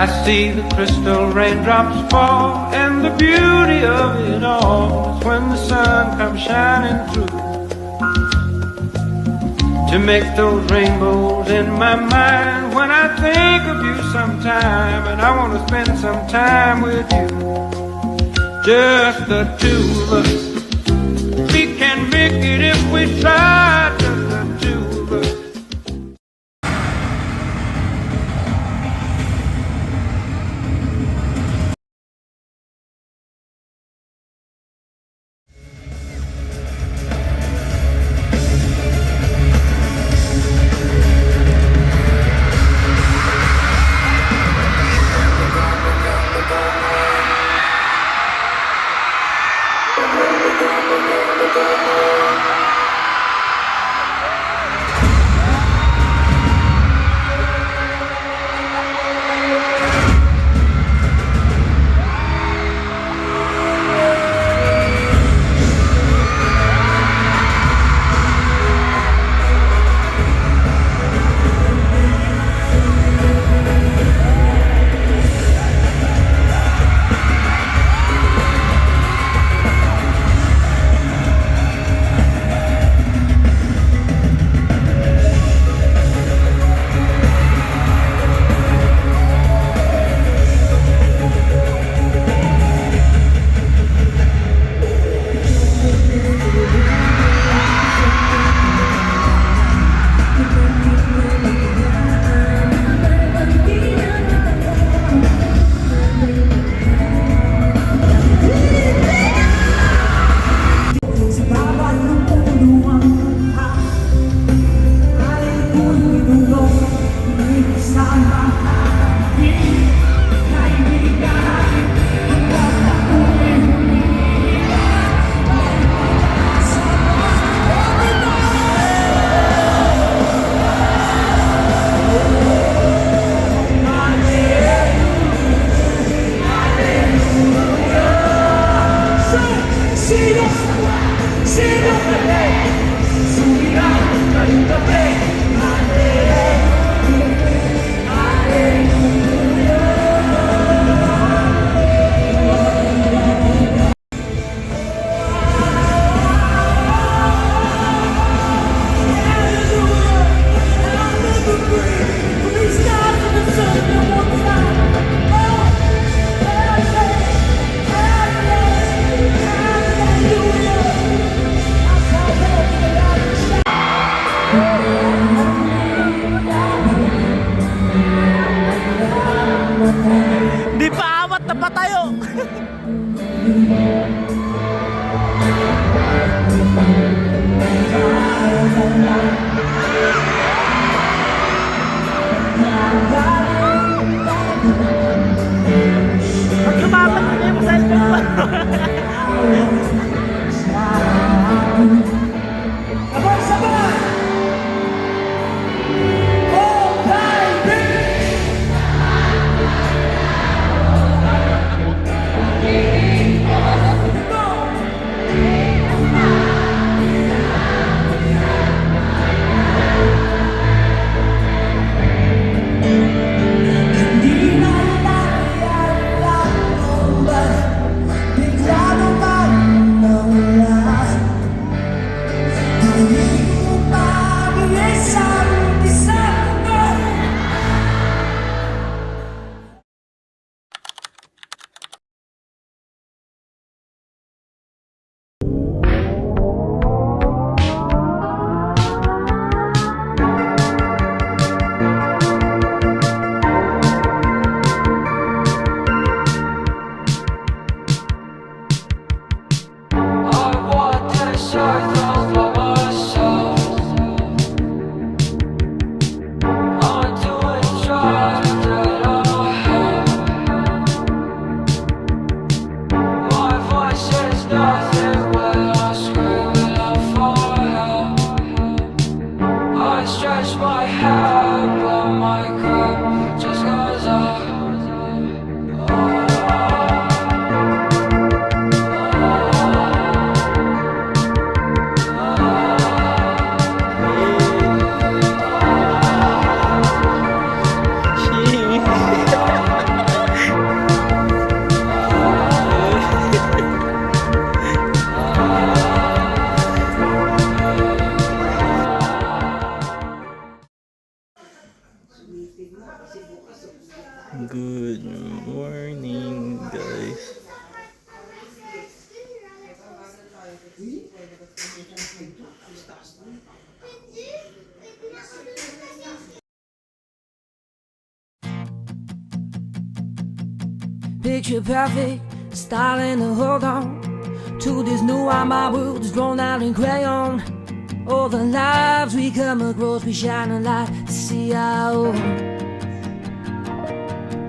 I see the crystal raindrops fall, and the beauty of it all is when the sun comes shining through to make those rainbows in my mind. When I think of you sometime, and I want to spend some time with you, just the two of us. We can make it if we try, just the two of us. Di pa awat na pa tayo. Pag lumaban mo na yung cellphone mo. Sabay-sabay! Picture perfect, styling to hold on to this new art. My world is drawn out in crayon. All the lives we come across, we shine a light to see our own.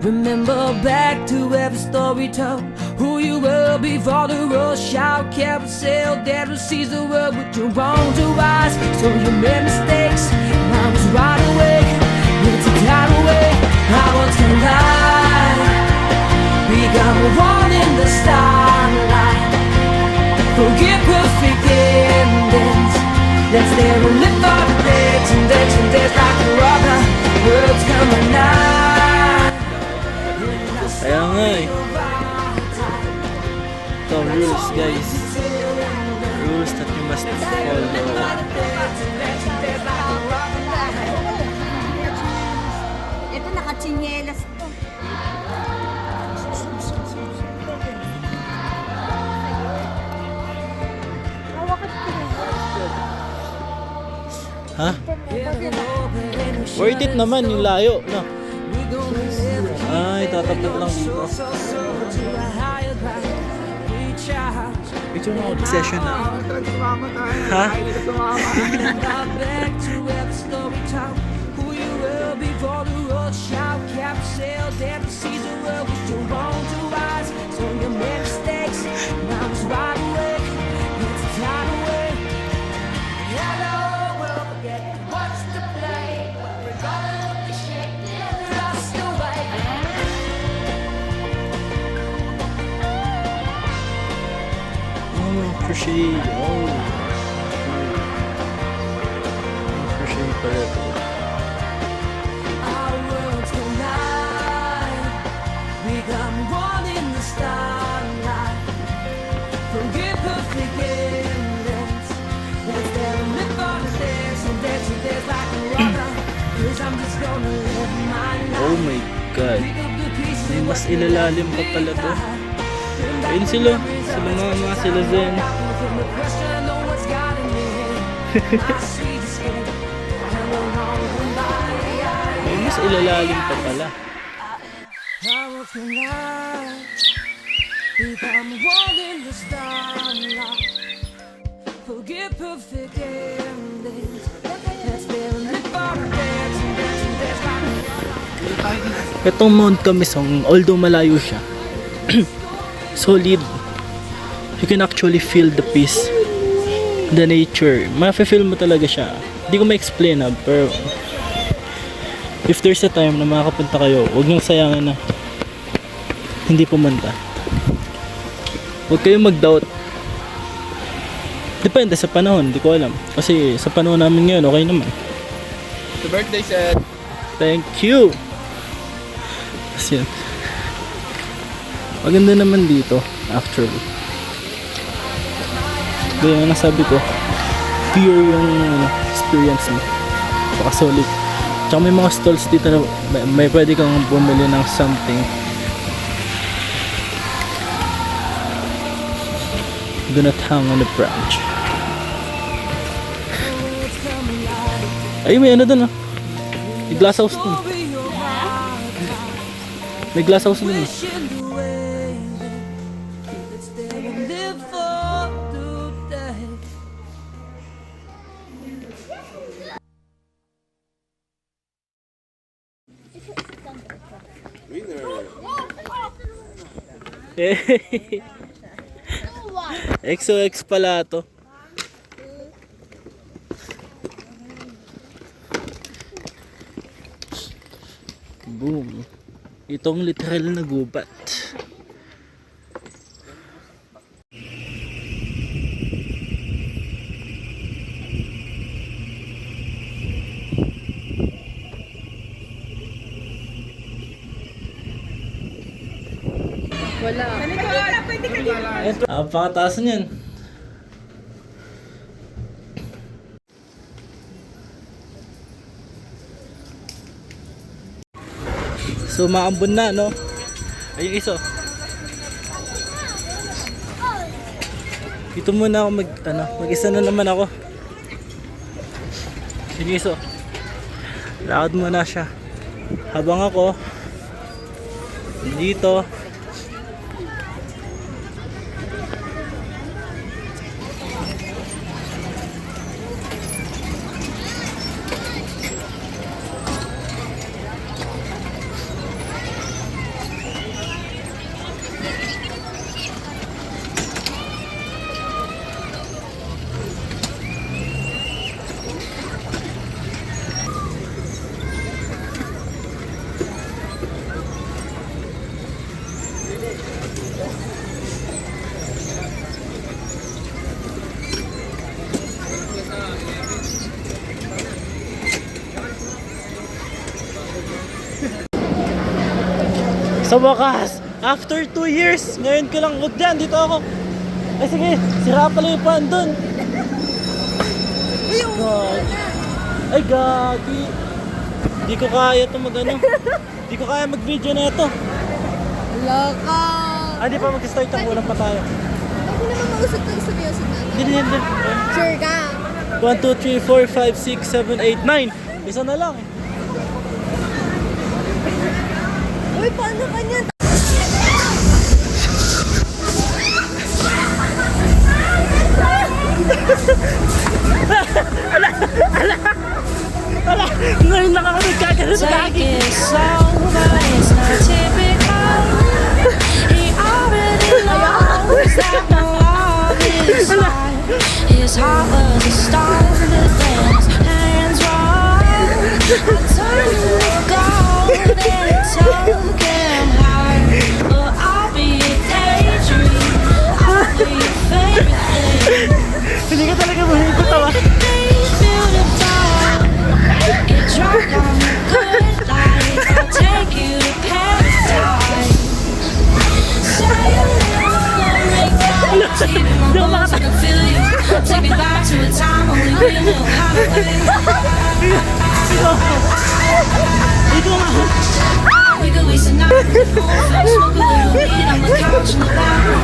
Remember back to every story told, who you were before the rush out carousel. There to seize the world with your own two eyes. So you made mistakes, and I was wide awake. It's a time away, I was gonna lie. We got one in the starlight. Forget perfect endings. Let's dare to live for the days and days and days like no other. World's coming night. Kaya nga eh. Ito, rules guys. Rules that you must follow. Ito nakachinielas to. Ha? Worth it naman yung layo, no? Ay, tatapat lang dito. Picture mo obsession na. Ha? Crochet. Oh. Crochet pala ito. Our worlds collide. Become one in the starlight. Forget perfect endings. Let's dare to live for the days and days and days like no other. 'Cause I'm just gonna live my life. Oh my God. Pick up the pieces May mas ilalalim pa pala to. Ayun sila. Sila mga sila Zen. from the pressure, know what's gotten me. My sweet skin. Hello, long goodbye. May mas ilalalim pa pala. How can I become one in the starlight? Forget perfect endings. Let's live for the days and days and days like Itong Mount Camisong, although malayo siya, solid. You can actually feel the peace, the nature. Mafe-feel mo talaga siya. Hindi ko ma-explain pero if there's a time na makakapunta kayo, huwag niyong sayangin na hindi pumunta. Huwag kayong mag-doubt. Depende sa panahon, hindi ko alam. Kasi sa panahon namin ngayon, okay naman. The birthday set. Thank you! Kasi yun. Maganda naman dito, actually. Kaya nga nasabi ko, pure yung experience mo. Baka solid. Tsaka may mga stalls dito na may pwede kang bumili ng something. Do not hang on the branch. Ay, may ano dun ah. May glass house dun. May glass house dun. wishing away. Let's dare to live for today. XOX pala to. Boom. Itong literal na gubat. Wala. Pakataas niyan. So maambon na, no? Ayun iso. Dito muna ako mag-isa na naman ako. Sige iso. Lakad muna siya. Habang ako dito Sa wakas, after 2 years, ngayon ko lang, huwag dyan, dito ako. Ay sige, sira pala yung pan doon. God. Ay gagi. Di ko kaya ito mag-ano. Di ko kaya mag-video na ito. Loko! Ah, di pa mag-start ang ulang pa tayo. Ako naman mausap ng sabi-usap na. Hindi. Sure ka? 1, 2, 3, 4, 5, 6, 7, 8, 9. Isa na lang. Uy, paano ka niyan? Ngayon lang ako nagkakaroon sa Take gagi. it slow, but it's not typical. He already knows that my love is fine. His heart was a stone, but then his hands wrong. I turned to gold and it took him high. But I'll be a daydream. I'll be your favorite thing. Hindi ka talaga mahigit tawa. Feel the dark. Get drunk on the good life. I'll take you to paradise. Say you never let me go. Deep in my bones, I can feel you. Take me back to a time only we knew how to live. We could waste a night. Smoke a little weed on the couch in the bathroom.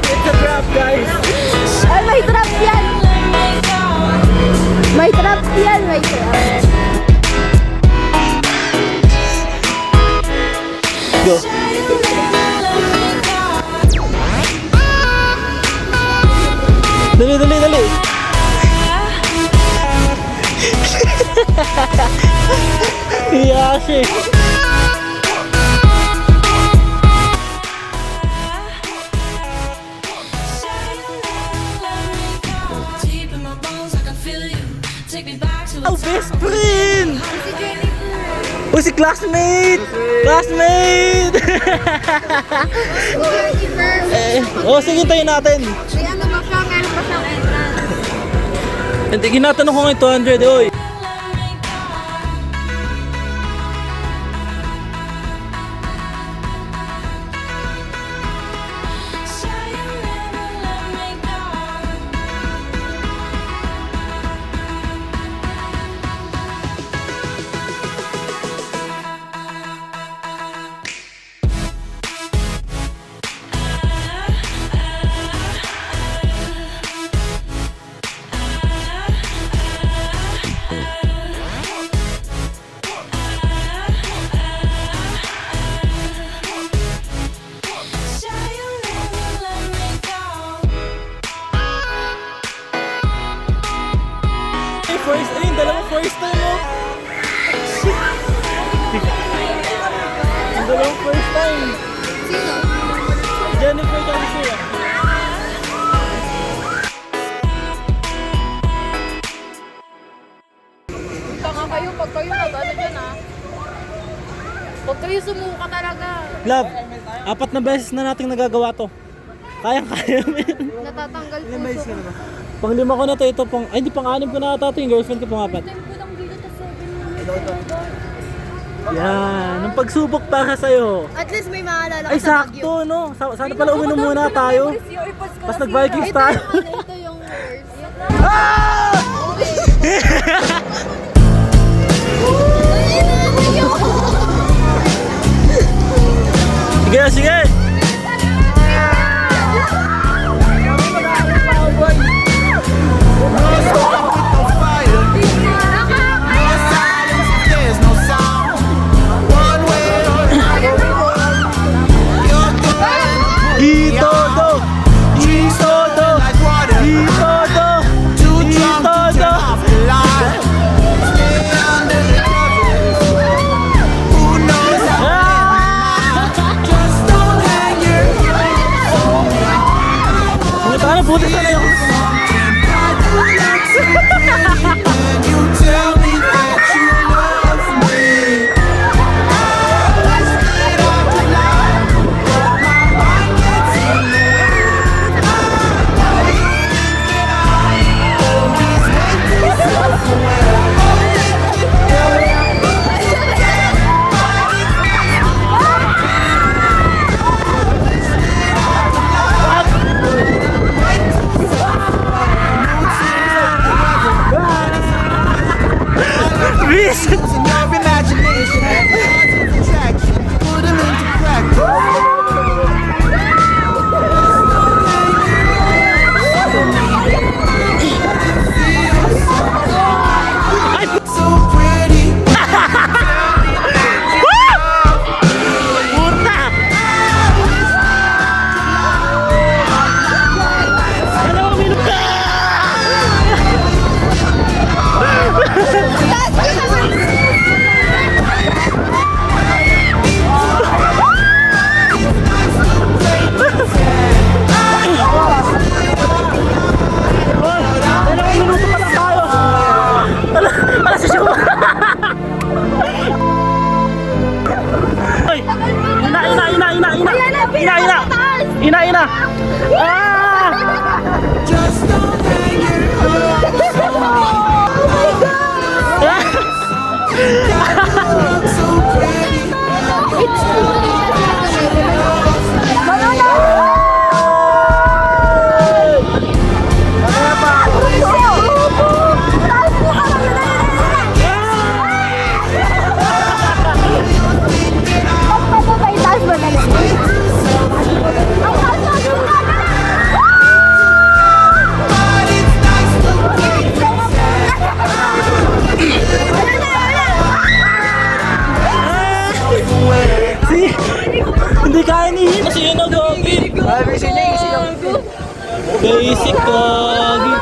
It's a trap, guys. Ay, may trap yan! May trap yan, may trap. Go. Dali. Iya sih. Deep in my bones, I can feel you. Take me back to a Oh, best friend! Si Jennifer. Oh, si classmate! Classmate! Jennifer. Oh, sige, tayo natin. May ano ba siya? Meron pa siyang entrance. Hindi, ginatanong ko ngayon 200, oy. First time mo. Ang dalawang first time. Sino? Jennifer Garcia. Tanga kayo pag kayo nag-ano dyan ah. Pag kayo sumuka talaga. Love, 4 na beses na nating nagagawa to. Kayang-kaya mo yun. Natatanggal puso ko. Pang-5 ko na to, ito pang, ay hindi pang-6 ko na ata ito, yung girlfriend ko pang-4. Time ko lang dito sa 7. Yan, ng pagsubok para sa'yo. At least may maalala Ay ka sa Baguio. sakto no, sana pala uminom muna tayo. Tapos nag-Vikings tayo. Ito yung worst. Sige, sige! There's no Using your imagination and positive attraction. Put them into practice. So pretty. Ina! Just don't hang your head. So pretty. Hindi kaya ni Hina. Kasi yun nag-gagi. Basic gagi.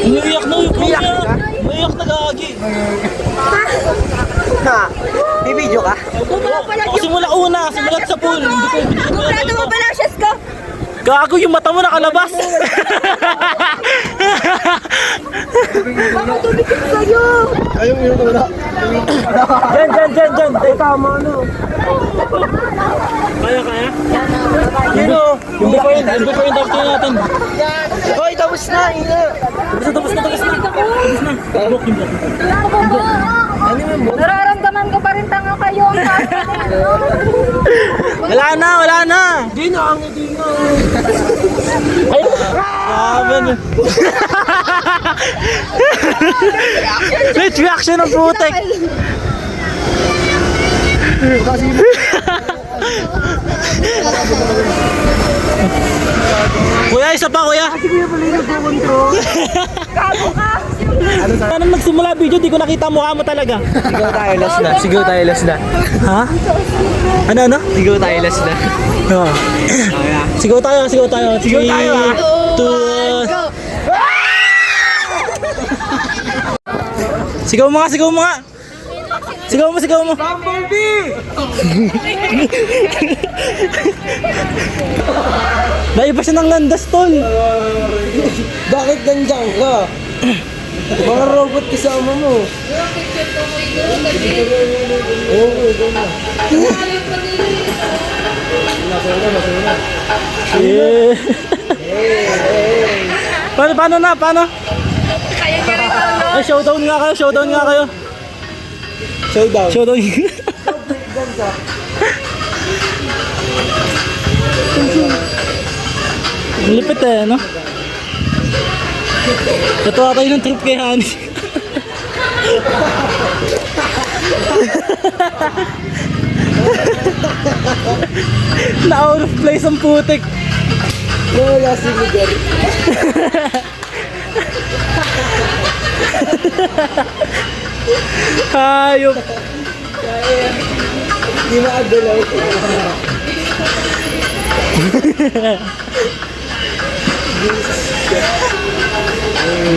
Umiiyak na yung kuya. Umiiyak na gagi. May video ka? Simula una, simulat sa pool. Kumplado mo pala, Shes ko. Gago yung mata mo nakalabas. Baka tumikit sa'yo. Diyan. Tama ano. Kaya? Yun o. Yung before and after natin. Hoy, tapos na. Tapos na. Block yung block. Nararamdaman ko pa rin tanga kayo. Wala na. Hindi na. Ay, grabe na. Wait, reaction ng putek. Kuya, isa pa kuya. Paano nagsimula video, di ko nakita mukha mo talaga. Sigaw tayo last na. Ha? Ano? Sigaw tayo last na. Oh. Sigaw tayo. 3, 2, 1. Sigaw mo nga. Sigaw mo. Bumblebee! Naiba siya ng landas, tol. Bakit nandiyan ka? Mga robot kasama mo. Yeah. Paano na? Ay, showdown nga kayo. Showdown. Ang lipit no? Natuwa tayo ng trip kay Hani. Na out of place ang putik. Wala si Miguel. Hayop. Di maagalaw.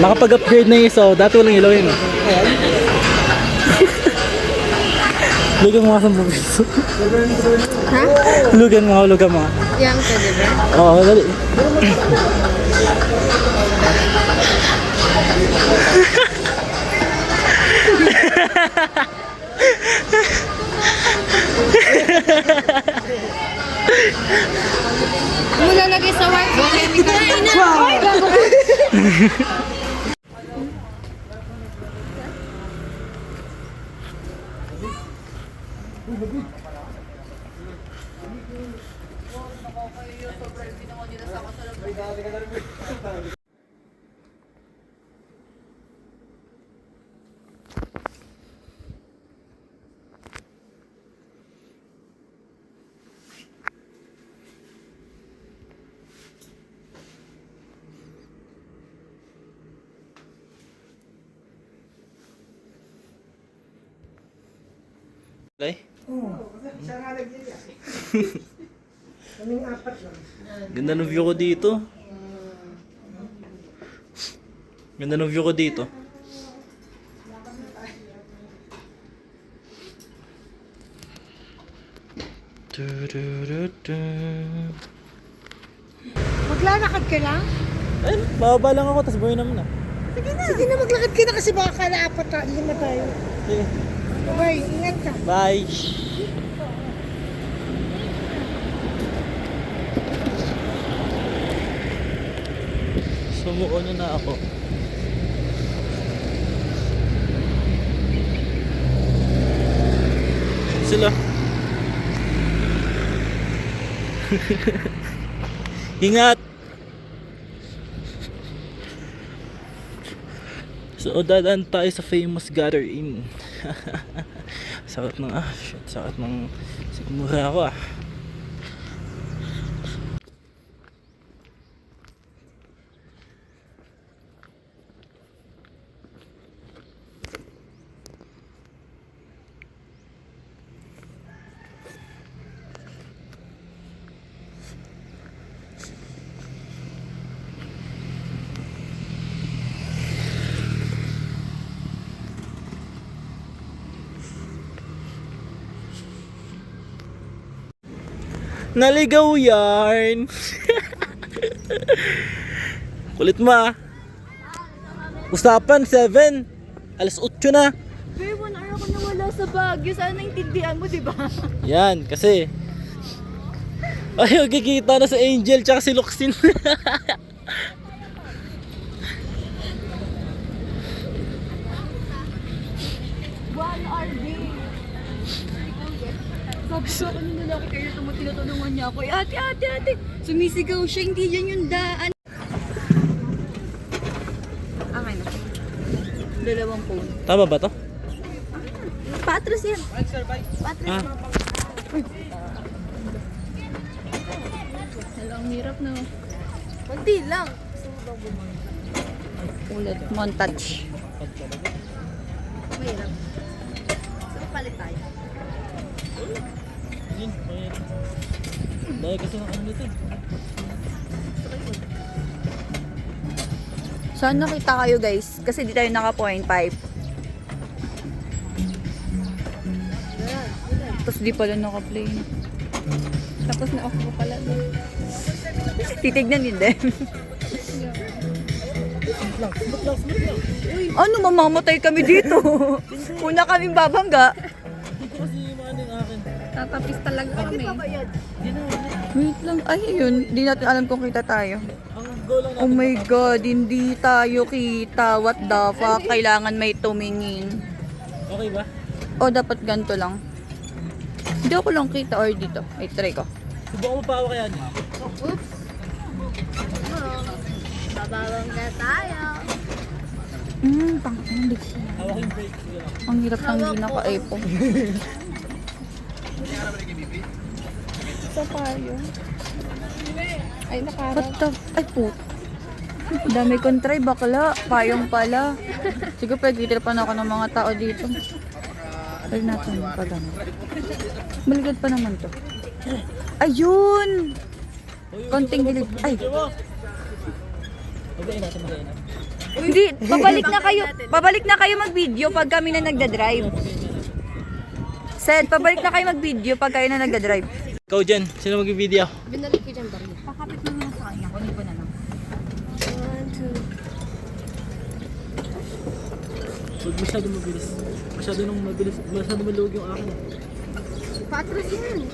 Nakapag-upgrade na yung isa. Dati walang ilaw yun. Lugan mo nga sa bubiso. Ha? Lugan mo. Yan ka, diba? Oo, dali. Mo lalagay sa white. Ay, gago. Lay? Ganda ng view ko dito. Ganda ng view ko dito. Maglalakad ka lang? Ayun, bababa lang ako, tapos buhay naman na. Sige na, maglakad ka na kasi baka kala 4-5 tayo. Sige. Bye, ingat ka. Bye! Sumuko niya na ako. Sila. Ingat! So, dadaan tayo sa famous gathering. Sakit ng, shit, sakit ng sigmura ako Naligaw yarn. Kulit mo Usapan 7. Alas 8 na. Babe, 1 hour ako nawala sa Baguio. Sana naintindihan mo, di ba? Yan, kasi ay, kikita na sa Angel tsaka si Luxin. Sabi ko ako nung lalaki kayo, tinutulungan niya ako. Ate, sumisigaw siya, hindi yan yung daan. Okay na. 2 phone. Tama ba to? Patras yan. Ah, Hala, ang hirap na. Kunti lang. Ulit, montage. Mahirap. So, palit tayo. yun. Dahil kasi ng ano nito. Saan nakita kayo guys? Kasi di tayo naka 0.5. Tapos di pala naka-play. Tapos na-off ko pala. Titignan din din. Ano, mamamatay kami dito. Una kaming babangga. Kasi yung mga din akin. Tatapis talaga kami. Wait lang. Ay, yun. Di natin alam kung kita tayo. Ang goal lang Oh my God, hindi tayo kita. What the fuck? Kailangan may tumingin. okay ba? O, dapat ganito lang. Hindi ako lang kita or dito. Ay, try ko. Subukan mo pa ako kaya niya. Babawangga tayo. Pang-hindi. Hawak yung brake. Sige lang. Ang hirap lang din naka-iPhone. Sa payo. Ay, nakarap. What the? Ay, po. Dami kong try, bakla. Payong pala. Sige, pagkitirapan ako ng mga tao dito. Ay, natin pa gano'n. Maligad pa naman to. Ayun! Konting gilid. Ay, Magayin natin, magayin natin. hindi. Pabalik na kayo mag-video pag kami na nagda-drive. Sed, pabalik na kayo mag-video pag kayo na nagda-drive. Ikaw dyan, sino mag-video? Binalik ko dyan ba rin? Pakapit na nga sa kanya. Kunin ko na lang. 1, 2. Huwag masyado mabilis. Masyado maluwag yung akin. Patras yan.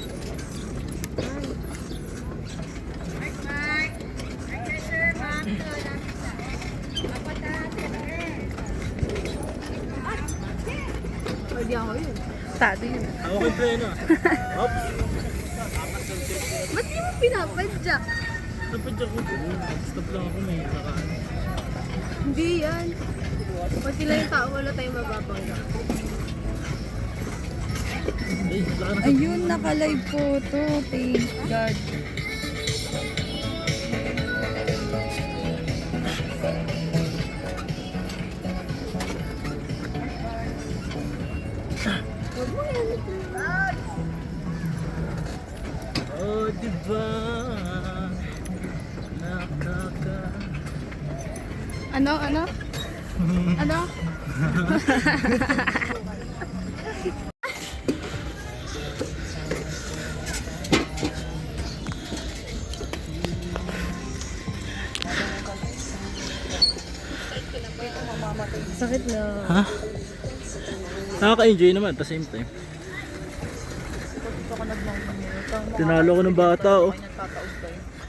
Pwede ako yun. Tado yun. Hawak yung preno. Hop! Ba't di mo pinapadyak? Napadyak ko. Stop lang ako may nakaan. Hindi yan. Pag sila yung tao, wala tayong mababangga. Ay, wala ka na. Ayun, naka-live photo. Thank God. Huwag mo yan. Ano? Ano? Ano? Sakit na. Ha? Nakaka-enjoy naman at the same time. Tinalo ko ng bata oh.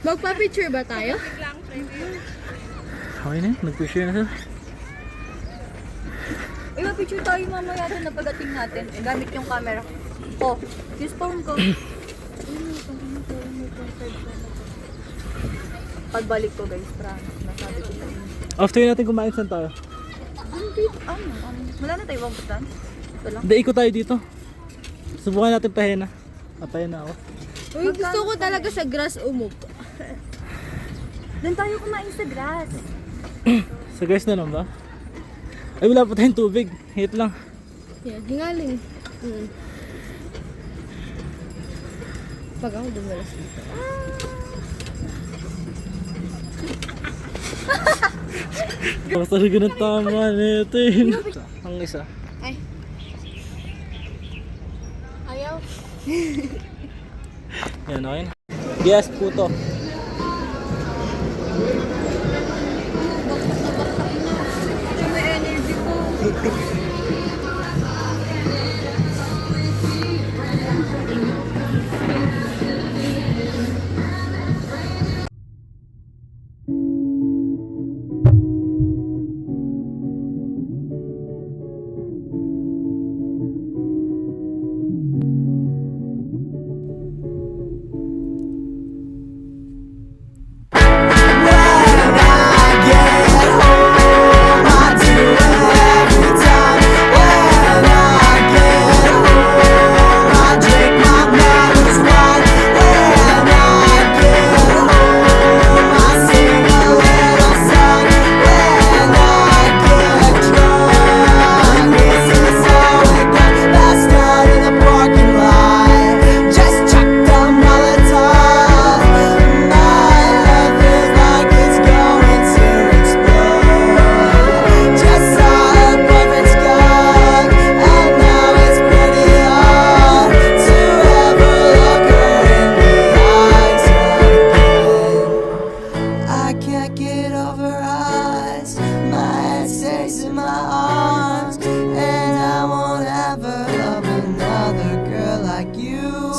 Magpa-picture ba tayo? Okay na yun, nag-picture na sila. Picture tayo mamaya doon na pagdating natin. Gamit yung camera. Oh, use phone ko. Pagbalik ko guys, promise. Nasabi ko sa inyo. After natin kumain, saan tayo? Wala na tayo ibang putan? Ito lang. Hindi, ikot tayo dito. Subukan natin pahena. Pahena ako. Uy, gusto ko talaga sa grass umog. Doon tayo kumain sa grass. Sa guys na lang ba? Ay, wala pa tayong tubig. Hit lang. Yan, hingaling. Pag ako dumalas dito. Basta talaga ng tama nito eh. Ang isa. Ay. Ayaw. Yan, okay na. Yes, puto. May energy ko.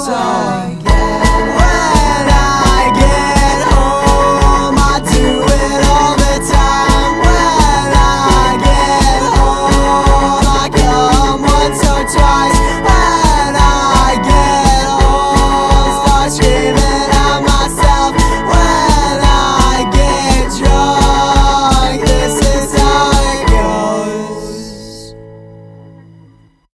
So